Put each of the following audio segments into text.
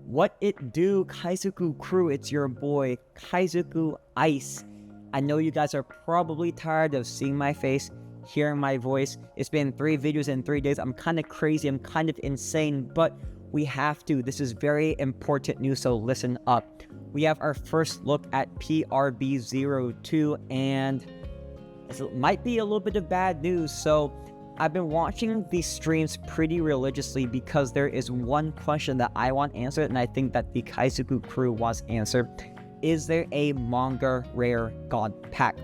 What it do, Kaizoku crew? It's your boy, Kaizoku Ice. I know you guys are probably tired of seeing my face, hearing my voice. It's been 3 videos in 3 days. I'm kind of crazy, I'm kind of insane, but we have to. This is very important news, so listen up. We have our first look at PRB-02, and it might be a little bit of bad news. So I've been watching these streams pretty religiously because there is one question that I want answered, and I think that the Kaizoku crew wants answered. Is there a Manga Rare God Pack?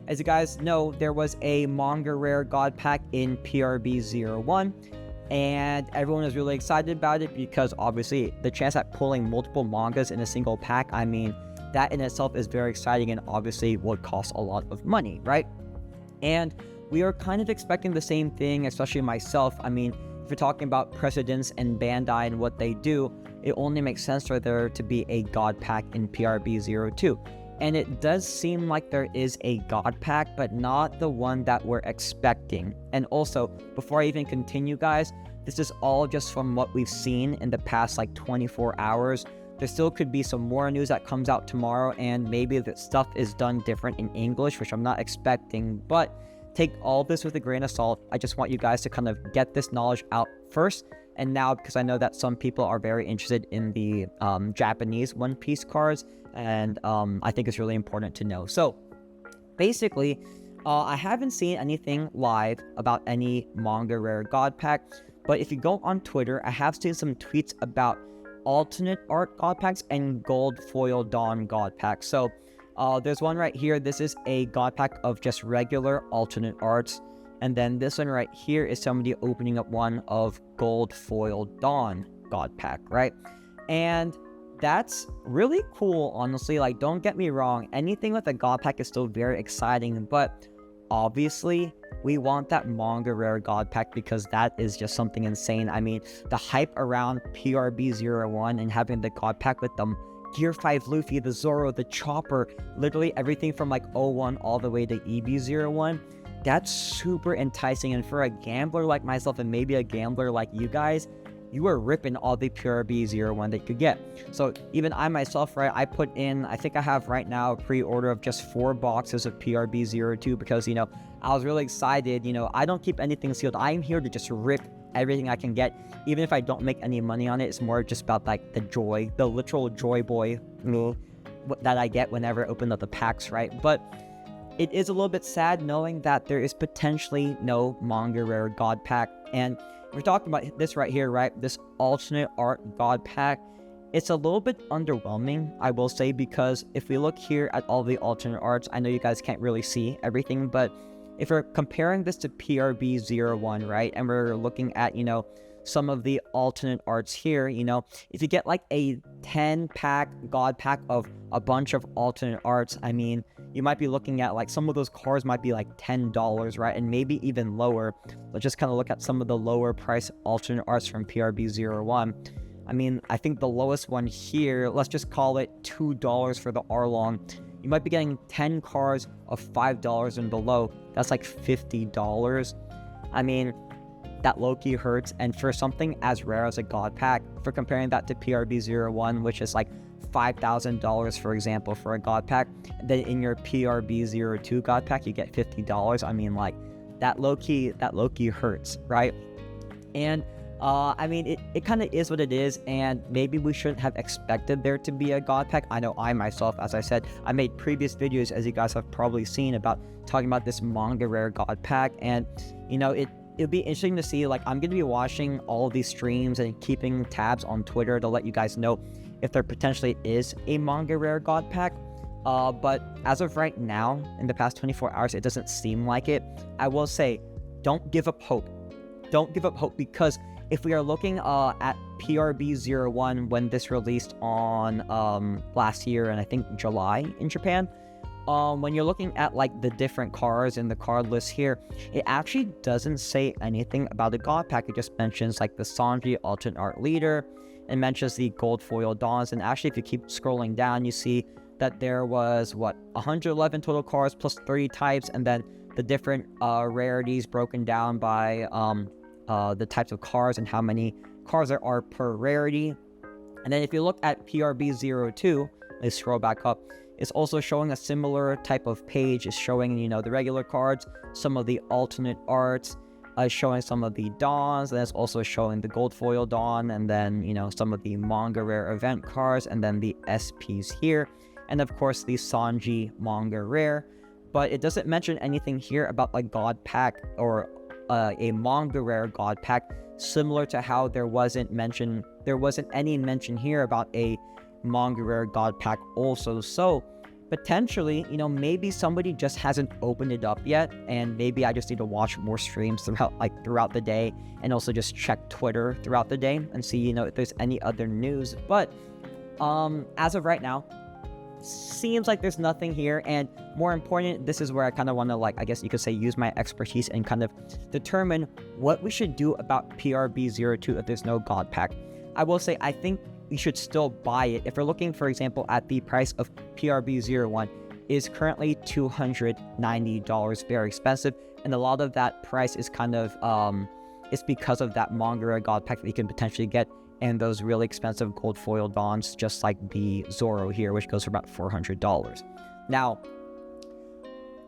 As you guys know, there was a Manga Rare God Pack in PRB-01, and everyone was really excited about it because obviously the chance at pulling multiple mangas in a single pack, I mean, that in itself is very exciting and obviously would cost a lot of money, right? And we are kind of expecting the same thing, especially myself. I mean, if you're talking about Precedence and Bandai and what they do, it only makes sense for there to be a God Pack in PRB-02. And it does seem like there is a God Pack, but not the one that we're expecting. And also, before I even continue, guys, this is all just from what we've seen in the past like 24 hours. There still could be some more news that comes out tomorrow, and maybe the stuff is done different in English, which I'm not expecting, but take all this with a grain of salt. I just want you guys to kind of get this knowledge out first. And now, because I know that some people are very interested in the Japanese One Piece cards, and I think it's really important to know. So basically, I haven't seen anything live about any Manga Rare God Pack, but if you go on Twitter, I have seen some tweets about alternate art God Packs and gold foil Dawn God Packs. So there's one right here. This is a God Pack of just regular alternate arts. And then this one right here is somebody opening up one of gold foil Dawn God Pack, right? And that's really cool, honestly. Like, don't get me wrong. Anything with a God Pack is still very exciting. But obviously, we want that Manga Rare God Pack because that is just something insane. I mean, the hype around PRB-01 and having the God Pack with them, Gear 5 Luffy, the Zoro, the Chopper, literally everything from like 01 all the way to EB-01. That's super enticing, and for a gambler like myself and maybe a gambler like you guys, you are ripping all the PRB-01 that you could get. So even I myself, right, I put in, I think I have right now a pre-order of just 4 boxes of PRB-02 because, you know, I was really excited. You know, I don't keep anything sealed. I'm here to just rip everything I can get. Even if I don't make any money on it, it's more just about like the joy, the literal joy boy that I get whenever I open up the packs, right? But it is a little bit sad knowing that there is potentially no Manga Rare God Pack. And we're talking about this right here, right? This alternate art God Pack. It's a little bit underwhelming, I will say, because if we look here at all the alternate arts, I know you guys can't really see everything, but if we're comparing this to PRB-01, right? And we're looking at, you know, some of the alternate arts here, you know, if you get like a 10-pack God Pack of a bunch of alternate arts, I mean, you might be looking at like some of those cards might be like $10, right? And maybe even lower. Let's just kind of look at some of the lower price alternate arts from PRB-01. I mean, I think the lowest one here, let's just call it $2 for the Arlong. You might be getting 10 cards of $5 and below. That's like $50. I mean, that low-key hurts. And for something as rare as a God Pack, for comparing that to PRB-01, which is like $5,000, for example, for a God Pack, then in your PRB-02 God Pack, you get $50. I mean, like, that low-key hurts, right? And I mean, it kind of is what it is, and maybe we shouldn't have expected there to be a God Pack. I know I myself, as I said, I made previous videos, as you guys have probably seen, about talking about this Manga Rare God Pack, and, you know, it'll be interesting to see. Like, I'm going to be watching all of these streams and keeping tabs on Twitter to let you guys know if there potentially is a Manga Rare God Pack. But as of right now, in the past 24 hours, it doesn't seem like it. I will say, don't give up hope. Don't give up hope, because if we are looking at PRB-01 when this released on last year, and I think July in Japan, when you're looking at like the different cards in the card list here, it actually doesn't say anything about the God Pack. It just mentions like the Sanji alternate art leader, and mentions the gold foil Dawns. And actually, if you keep scrolling down, you see that there was 111 total cards plus 30 types, and then the different rarities broken down by the types of cards and how many cards there are per rarity. And then if you look at PRB-02, let's scroll back up, it's also showing a similar type of page. It's showing, the regular cards, some of the alternate arts, showing some of the dons, and it's also showing the gold foil don, and then, some of the Manga Rare event cards, and then the SPs here, and of course the Sanji Manga Rare. But it doesn't mention anything here about like God Pack or a Manga Rare God Pack, similar to how there wasn't any mention here about a Manga Rare God Pack also. So potentially, maybe somebody just hasn't opened it up yet, and maybe I just need to watch more streams throughout the day, and also just check Twitter throughout the day and see, if there's any other news. But as of right now, seems like there's nothing here. And more important, this is where I kind of want to, I guess you could say, use my expertise and kind of determine what we should do about PRB-02 if there's no God Pack. I will say I think we should still buy it. If we're looking, for example, at the price of PRB-01, is currently $290, very expensive, and a lot of that price is kind of it's because of that Manga Rare God Pack that you can potentially get, and those really expensive gold foil dons, just like the Zoro here, which goes for about $400. Now,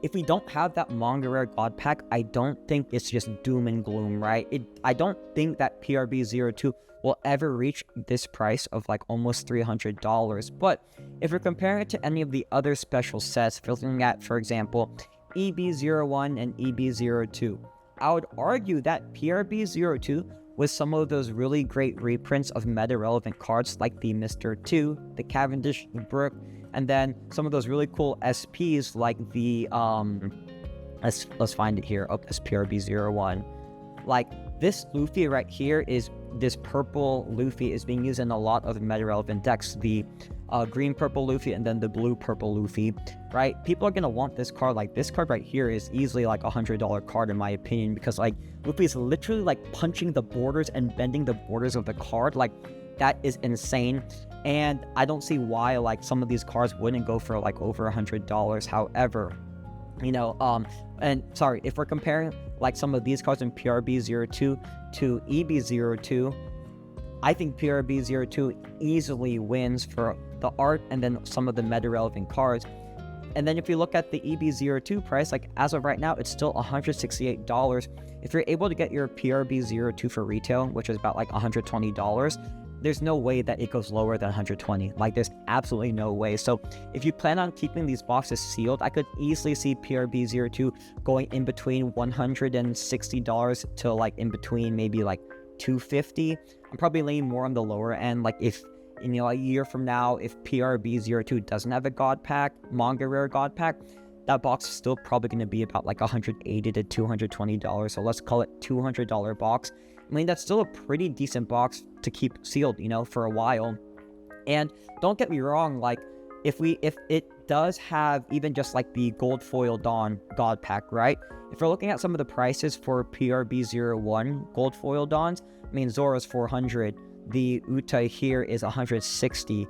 if we don't have that Manga Rare God Pack, I don't think it's just doom and gloom, right? I don't think that PRB-02 will ever reach this price of almost $300. But if we're comparing it to any of the other special sets, if you're looking at, for example, EB-01 and EB-02, I would argue that PRB-02 with some of those really great reprints of meta-relevant cards like the Mr. 2, the Cavendish, the Brook, and then some of those really cool SPs like the, let's find it here, it's PRB-01. This Luffy right here this purple Luffy is being used in a lot of meta-relevant decks, the green purple Luffy and then the blue purple Luffy, right? People are gonna want this card. This card right here is easily a $100 card in my opinion, because Luffy is literally punching the borders and bending the borders of the card. That is insane, and I don't see why some of these cards wouldn't go for over $100. However, and sorry, if we're comparing some of these cards in PRB-02 to EB-02, I think PRB-02 easily wins for the art and then some of the meta-relevant cards. And then if you look at the EB-02 price, as of right now, it's still $168. If you're able to get your PRB-02 for retail, which is about $120, there's no way that it goes lower than $120. There's absolutely no way. So if you plan on keeping these boxes sealed, I could easily see PRB-02 going in between $160 to in between maybe $250. I'm probably leaning more on the lower end. If a year from now, if PRB-02 doesn't have a God Pack, Manga Rare God Pack, that box is still probably going to be about $180 to $220. So let's call it $200 box. I mean, that's still a pretty decent box to keep sealed, for a while. And don't get me wrong, if it does have even just the gold foil Dawn God Pack, right? If we're looking at some of the prices for PRB-01 gold foil Dawns, I mean, Zoro's $400, the Uta here is $160.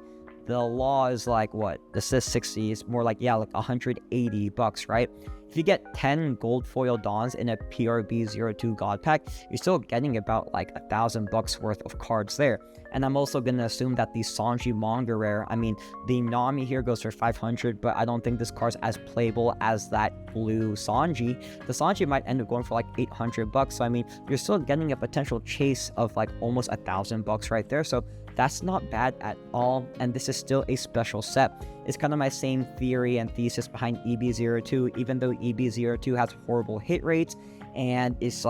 The Law is what? This is $60. It's more $180, right? If you get 10 gold foil Dawns in a PRB-02 God Pack, you're still getting about $1,000 worth of cards there. And I'm also going to assume that the Sanji Manga Rare, I mean, the Nami here goes for $500, but I don't think this card's as playable as that blue Sanji. The Sanji might end up going for $800, so I mean, you're still getting a potential chase of almost $1,000 right there. So that's not bad at all, and this is still a special set. It's kind of my same theory and thesis behind EB-02, even though EB-02 has horrible hit rates and it's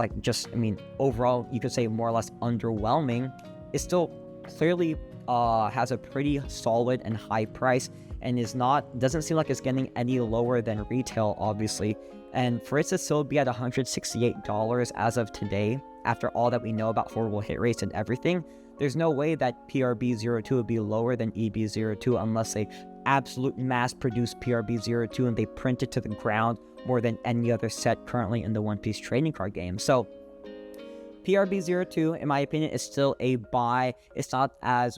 overall you could say more or less underwhelming. It still clearly has a pretty solid and high price, and doesn't seem like it's getting any lower than retail, obviously. And for it to still be at $168 as of today, after all that we know about horrible hit rates and everything, there's no way that PRB-02 would be lower than EB-02 unless they absolute mass-produce PRB-02 and they print it to the ground more than any other set currently in the One Piece trading card game. So PRB-02, in my opinion, is still a buy. It's not as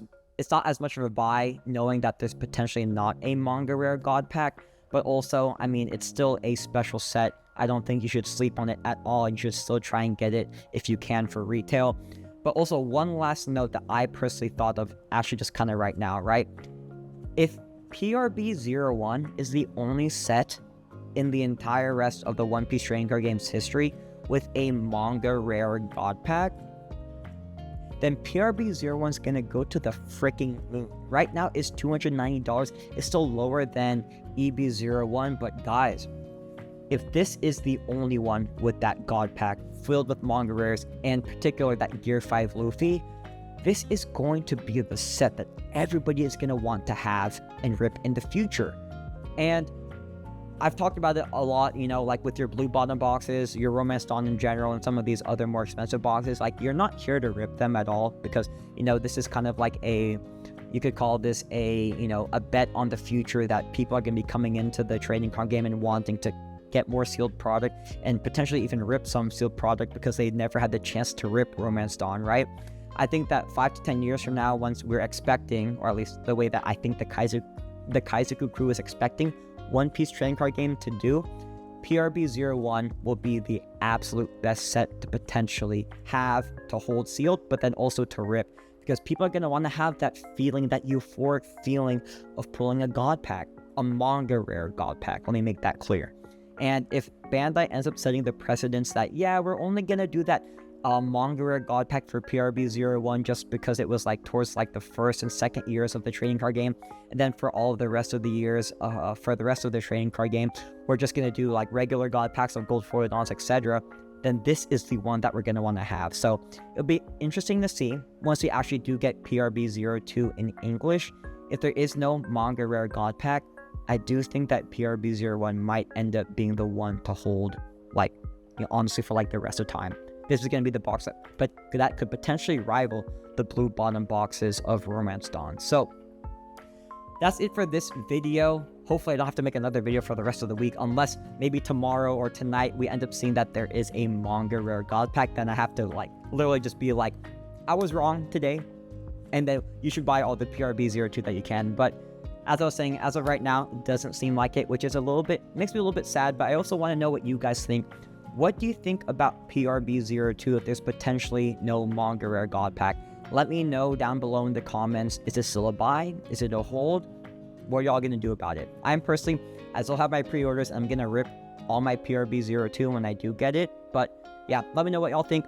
much of a buy knowing that there's potentially not a Manga Rare God Pack, but also, I mean, it's still a special set. I don't think you should sleep on it at all. You should still try and get it if you can for retail. But also one last note that I personally thought of actually just kind of right now, right? If PRB-01 is the only set in the entire rest of the One Piece trading card game's history with a Manga Rare God Pack, then PRB-01 is going to go to the freaking moon. Right now, it's $290. It's still lower than EB-01, but guys, if this is the only one with that God Pack filled with Manga Rares, and in particular that Gear 5 Luffy, this is going to be the set that everybody is going to want to have and rip in the future. And I've talked about it a lot, you know, like with your blue bottom boxes, your Romance Dawn in general, and some of these other more expensive boxes. Like, you're not here to rip them at all, because, you know, this is kind of like a, you could call this a, you know, a bet on the future that people are going to be coming into the trading card game and wanting to get more sealed product and potentially even rip some sealed product because they never had the chance to rip Romance Dawn, right? I think that 5 to 10 years from now, once we're expecting, or at least the way that I think the Kaizoku crew is expecting One Piece trading card game to do, PRB-01 will be the absolute best set to potentially have to hold sealed, but then also to rip, because people are going to want to have that feeling, that euphoric feeling of pulling a God Pack, a Manga Rare God Pack. Let me make that clear. And if Bandai ends up setting the precedence that, yeah, we're only going to do that Manga Rare God Pack for PRB-01 just because it was like towards like the first and second years of the trading card game, and then for all of the rest of the years for the rest of the trading card game we're just going to do like regular God Packs of gold foil dons, etc., then this is the one that we're going to want to have. So it'll be interesting to see once we actually do get PRB-02 in English. If there is no Manga Rare God Pack, I do think that PRB-01 might end up being the one to hold, like, you know, honestly, for like the rest of time. This is going to be the box that could potentially rival the blue bottom boxes of Romance Dawn. So that's it for this video. Hopefully I don't have to make another video for the rest of the week, unless maybe tomorrow or tonight we end up seeing that there is a Manga Rare God Pack. Then I have to like literally just be like, I was wrong today, and then you should buy all the PRB-02 that you can. But as I was saying, as of right now, it doesn't seem like it, which is makes me a little bit sad. But I also want to know what you guys think. What do you think about PRB-02 if there's potentially no Manga Rare God Pack? Let me know down below in the comments. Is this still a buy? Is it a hold? What are y'all going to do about it? I'm personally, I still have my pre-orders. I'm going to rip all my PRB-02 when I do get it. But yeah, let me know what y'all think.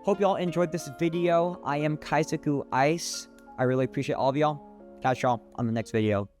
Hope y'all enjoyed this video. I am Kaizoku Ice. I really appreciate all of y'all. Catch y'all on the next video.